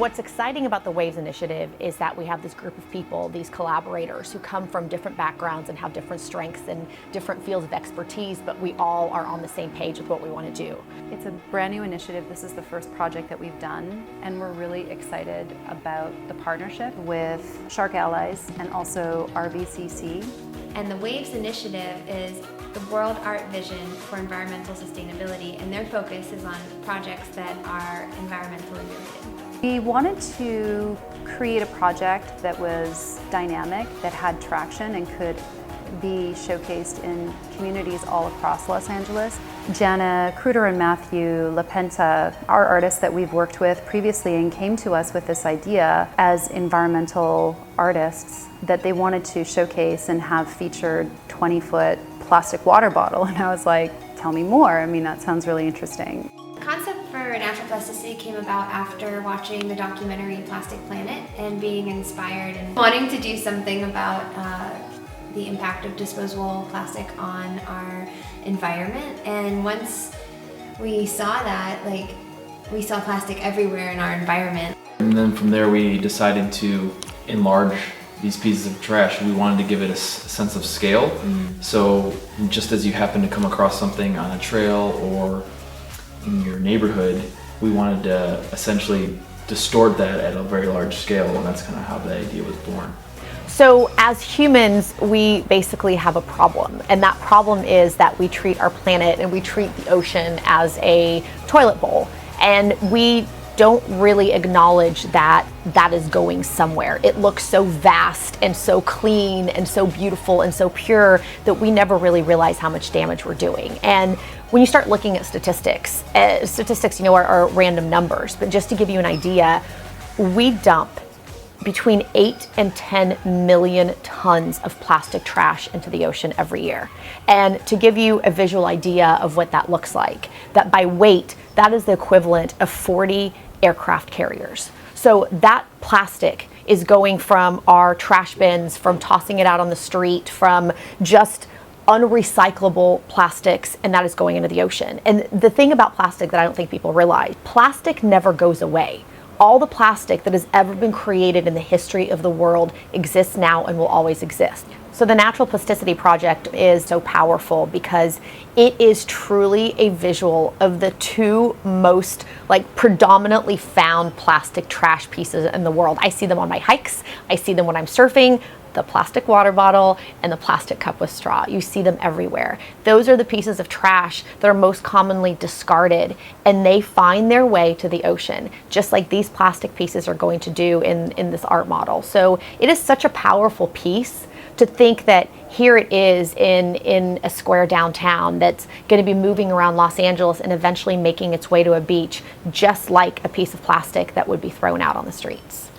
What's exciting about the Waves Initiative is that we have this group of people, these collaborators who come from different backgrounds and have different strengths and different fields of expertise, but we all are on the same page with what we want to do. It's a brand new initiative. This is the first project that we've done, and we're really excited about the partnership with Shark Allies and also RVCC. And the Waves Initiative is the World Art Vision for Environmental Sustainability, and their focus is on projects that are environmentally related. We wanted to create a project that was dynamic, that had traction and could be showcased in communities all across Los Angeles. Jana Kruder and Matthew LaPenta are artists that we've worked with previously and came to us with this idea as environmental artists that they wanted to showcase and have featured 20-foot plastic water bottle. And I was like, tell me more. I mean, that sounds really interesting. The concept for natural plasticity came about after watching the documentary Plastic Planet and being inspired and wanting to do something about the impact of disposable plastic on our environment. And once we saw that, we saw plastic everywhere in our environment. And then from there we decided to enlarge these pieces of trash. We wanted to give it a sense of scale. So just as you happen to come across something on a trail or in your neighborhood, we wanted to essentially distort that at a very large scale, and that's kind of how the idea was born. So as humans, we basically have a problem, and that problem is that we treat our planet and we treat the ocean as a toilet bowl, and we don't really acknowledge that that is going somewhere. It looks so vast and so clean and so beautiful and so pure that we never really realize how much damage we're doing. And when you start looking at statistics, are random numbers, but just to give you an idea, we dump between 8 and 10 million tons of plastic trash into the ocean every year. And to give you a visual idea of what that looks like, that by weight, that is the equivalent of 40 aircraft carriers. So that plastic is going from our trash bins, from tossing it out on the street, from just unrecyclable plastics, and that is going into the ocean. And the thing about plastic that I don't think people realize, plastic never goes away. All the plastic that has ever been created in the history of the world exists now and will always exist. So the Natural Plasticity Project is so powerful because it is truly a visual of the two most predominantly found plastic trash pieces in the world. I see them on my hikes, I see them when I'm surfing, the plastic water bottle and the plastic cup with straw. You see them everywhere. Those are the pieces of trash that are most commonly discarded, and they find their way to the ocean, just like these plastic pieces are going to do in this art model. So it is such a powerful piece to think that here it is in a square downtown that's going to be moving around Los Angeles and eventually making its way to a beach, just like a piece of plastic that would be thrown out on the streets.